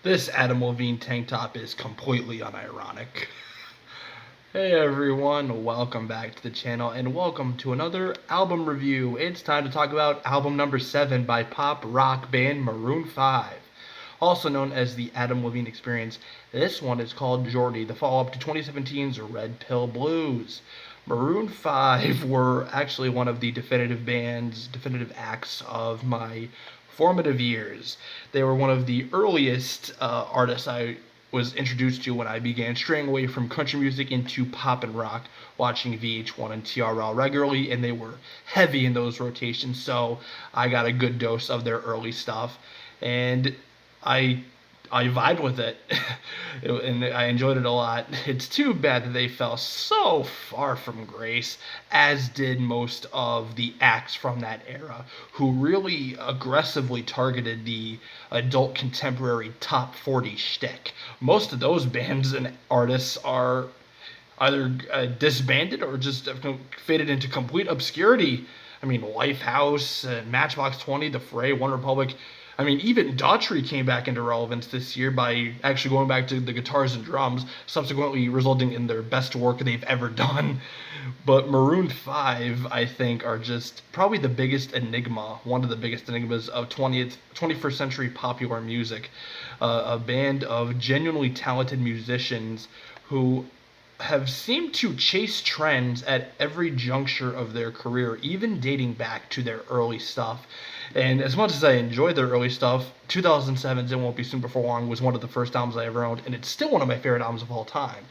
This Adam Levine tank top is completely unironic. Hey everyone, welcome back to the channel and welcome to another album review. It's time to talk about album number 7 by pop rock band Maroon 5, also known as the Adam Levine Experience. This one is called Jordi, the follow-up to 2017's Red Pill Blues. Maroon 5 were actually one of the definitive acts of my formative years. They were one of the earliest artists I was introduced to when I began straying away from country music into pop and rock, watching VH1 and TRL regularly, and they were heavy in those rotations, so I got a good dose of their early stuff, and I I vibed with it, and I enjoyed it a lot. It's too bad that they fell so far from grace, as did most of the acts from that era, who really aggressively targeted the adult contemporary top 40 shtick. Most of those bands and artists are either disbanded or just faded into complete obscurity. I mean, Lifehouse, Matchbox 20, The Fray, One Republic. I mean, even Daughtry came back into relevance this year by actually going back to the guitars and drums, subsequently resulting in their best work they've ever done. But Maroon 5, I think, are just probably the biggest enigma, one of the biggest enigmas of 21st century popular music. A band of genuinely talented musicians who have seemed to chase trends at every juncture of their career, even dating back to their early stuff. And as much as I enjoyed their early stuff, 2007's It Won't Be Soon Before Long was one of the first albums I ever owned, and it's still one of my favorite albums of all time.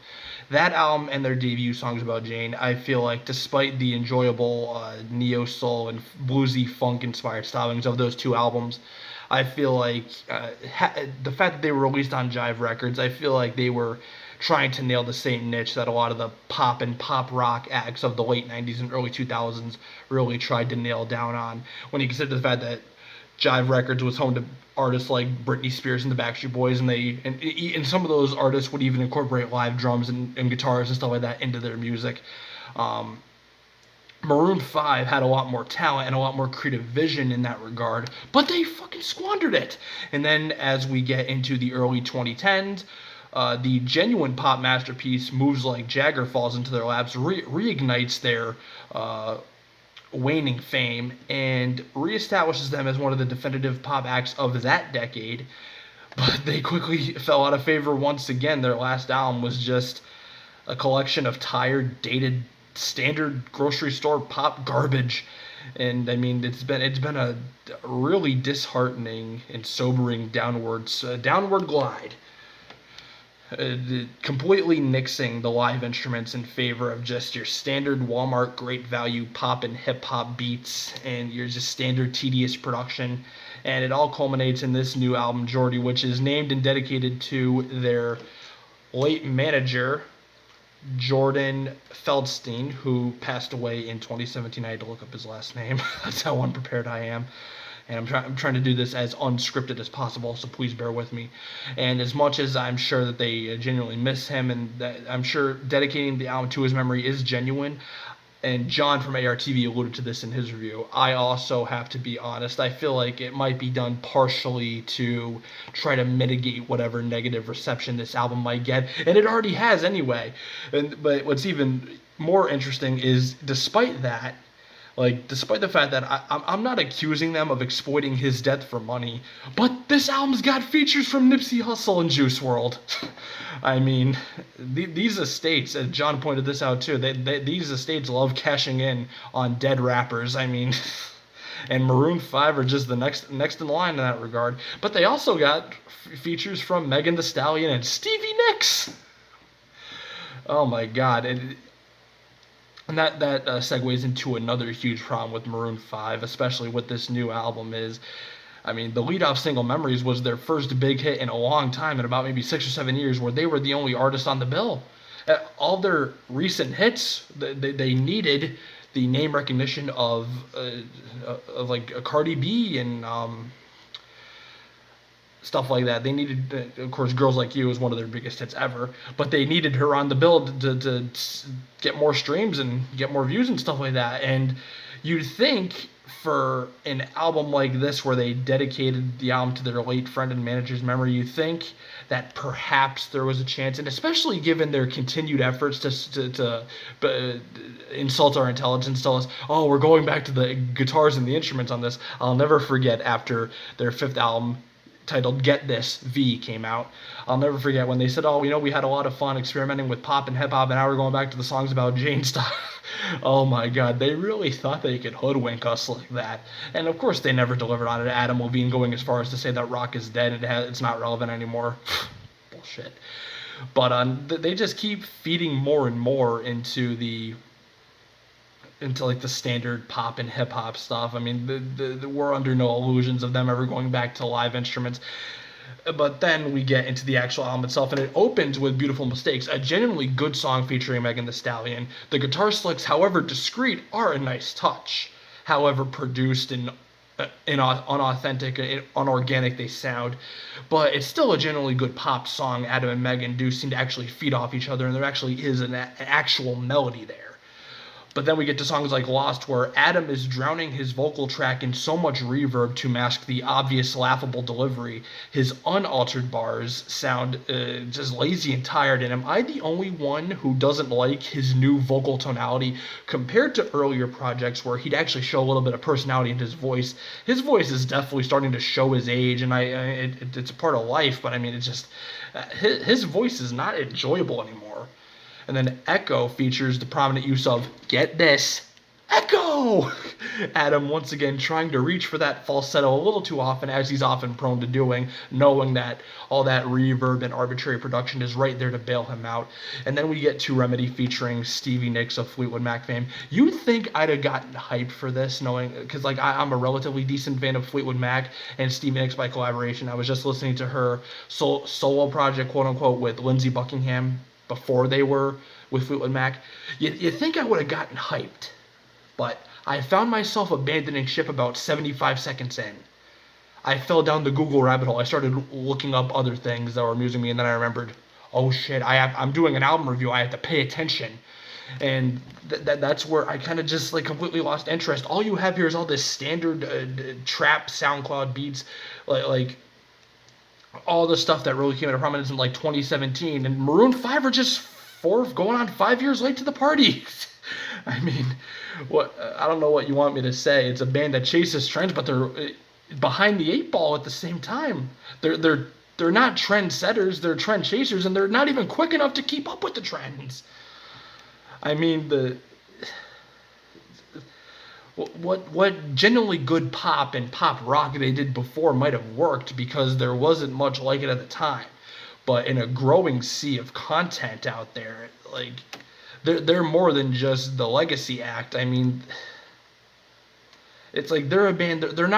That album and their debut, Songs About Jane, I feel like, despite the enjoyable neo soul and bluesy funk inspired stylings of those two albums, I feel like the fact that they were released on Jive Records, I feel like they were trying to nail the same niche that a lot of the pop and pop rock acts of the late 90s and early 2000s really tried to nail down on. When you consider the fact that Jive Records was home to artists like Britney Spears and the Backstreet Boys, and some of those artists would even incorporate live drums and guitars and stuff like that into their music. Um, Maroon 5 had a lot more talent and a lot more creative vision in that regard, but they fucking squandered it. And then as we get into the early 2010s, the genuine pop masterpiece Moves Like Jagger falls into their laps, reignites their waning fame, and reestablishes them as one of the definitive pop acts of that decade. But they quickly fell out of favor once again. Their last album was just a collection of tired, dated, standard grocery store pop garbage. And I mean, it's been a really disheartening and sobering downward glide, completely nixing the live instruments in favor of just your standard Walmart great value pop and hip hop beats and your just standard tedious production. And it all culminates in this new album, Jordi, which is named and dedicated to their late manager, Jordan Feldstein, who passed away in 2017. I had to look up his last name. That's how unprepared I am. And I'm trying to do this as unscripted as possible, so please bear with me. And as much as I'm sure that they genuinely miss him, and that I'm sure dedicating the album to his memory is genuine, and John from ARTV alluded to this in his review, I also have to be honest. I feel like it might be done partially to try to mitigate whatever negative reception this album might get, and it already has anyway. But what's even more interesting is, despite that, despite the fact that I'm not accusing them of exploiting his death for money, but this album's got features from Nipsey Hussle and Juice WRLD. I mean, these estates, as John pointed this out too, these estates love cashing in on dead rappers. I mean, and Maroon 5 are just the next in line in that regard. But they also got features from Megan Thee Stallion and Stevie Nicks. Oh my God. And that segues into another huge problem with Maroon 5, especially with this new album, is, I mean, the lead-off single Memories was their first big hit in a long time, in about maybe 6 or 7 years, where they were the only artist on the bill. All their recent hits, they needed the name recognition of like a Cardi B and stuff like that. They needed, of course, Girls Like You was one of their biggest hits ever, but they needed her on the bill to get more streams and get more views and stuff like that. And you'd think for an album like this where they dedicated the album to their late friend and manager's memory, you think that perhaps there was a chance, and especially given their continued efforts to insult our intelligence, tell us, oh, we're going back to the guitars and the instruments on this. I'll never forget after their fifth album, titled Get This V, came out. I'll never forget when they said, oh, we had a lot of fun experimenting with pop and hip hop, and now we're going back to the songs about Jane stuff. Oh my god, they really thought they could hoodwink us like that. And of course they never delivered on it. Adam Levine going as far as to say that rock is dead and it's not relevant anymore. Bullshit. But they just keep feeding more and more into like the standard pop and hip hop stuff. I mean, we're under no illusions of them ever going back to live instruments. But then we get into the actual album itself, and it opens with Beautiful Mistakes, a genuinely good song featuring Megan Thee Stallion. The guitar slicks, however discreet, are a nice touch. However produced and unauthentic and unorganic they sound, but it's still a generally good pop song. Adam and Megan do seem to actually feed off each other, and there actually is an actual melody there. But then we get to songs like Lost, where Adam is drowning his vocal track in so much reverb to mask the obvious laughable delivery. His unaltered bars sound just lazy and tired, and am I the only one who doesn't like his new vocal tonality compared to earlier projects where he'd actually show a little bit of personality in his voice? His voice is definitely starting to show his age, and it's a part of life, but I mean, it's just his voice is not enjoyable anymore. And then Echo features the prominent use of, get this, echo! Adam once again trying to reach for that falsetto a little too often, as he's often prone to doing, knowing that all that reverb and arbitrary production is right there to bail him out. And then we get To Remedy featuring Stevie Nicks of Fleetwood Mac fame. You'd think I'd have gotten hyped for this, knowing, because like I'm a relatively decent fan of Fleetwood Mac and Stevie Nicks by collaboration. I was just listening to her solo project, quote unquote, with Lindsey Buckingham before they were with Fleetwood Mac. You think I would have gotten hyped, but I found myself abandoning ship about 75 seconds in. I fell down the Google rabbit hole. I started looking up other things that were amusing me, and then I remembered, oh shit, I'm doing an album review. I have to pay attention. And that's where I kind of just like completely lost interest. All you have here is all this standard trap SoundCloud beats, like all the stuff that really came into prominence in like 2017, and Maroon 5 are just going on 5 years late to the party. I mean, what, I don't know what you want me to say. It's a band that chases trends, but they're behind the eight ball at the same time. They're not trend setters, they're trend chasers, and they're not even quick enough to keep up with the trends. I mean, what genuinely good pop and pop rock they did before might have worked because there wasn't much like it at the time. But in a growing sea of content out there, like they're more than just the legacy act. I mean, it's like they're a band. They're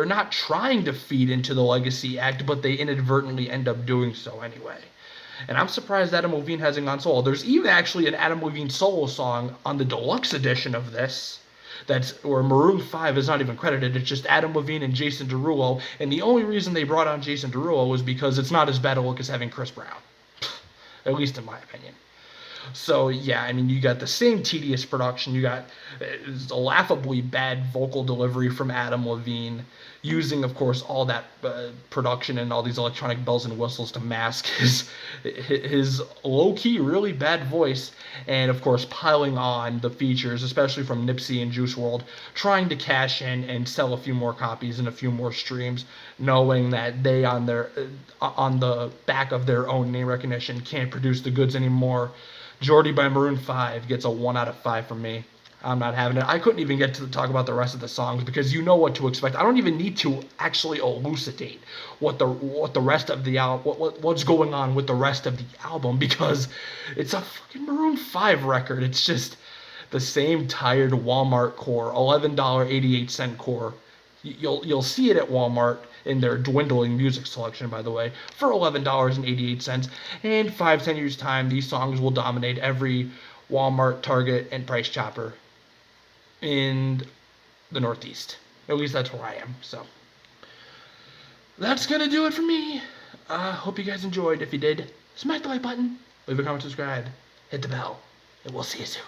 not trying to feed into the legacy act, but they inadvertently end up doing so anyway. And I'm surprised Adam Levine hasn't gone solo. There's even actually an Adam Levine solo song on the deluxe edition of this. That's where Maroon 5 is not even credited. It's just Adam Levine and Jason Derulo. And the only reason they brought on Jason Derulo was because it's not as bad a look as having Chris Brown. At least in my opinion. So, yeah, I mean, you got the same tedious production. You got a laughably bad vocal delivery from Adam Levine, using, of course, all that production and all these electronic bells and whistles to mask his low-key, really bad voice, and, of course, piling on the features, especially from Nipsey and Juice WRLD, trying to cash in and sell a few more copies and a few more streams, knowing that they, on the back of their own name recognition, can't produce the goods anymore. Jordi by Maroon 5 gets a 1 out of 5 from me. I'm not having it. I couldn't even get to talk about the rest of the songs because you know what to expect. I don't even need to actually elucidate what the rest of the album, what's going on with the rest of the album, because it's a fucking Maroon 5 record. It's just the same tired Walmart core, $11.88 core. You'll see it at Walmart in their dwindling music selection, by the way, for $11.88. And 5-10 years time, these songs will dominate every Walmart, Target, and Price Chopper in the Northeast. At least that's where I am. So that's gonna do it for me. Hope you guys enjoyed. If you did, smack the like button, leave a comment, subscribe, hit the bell, and we'll see you soon.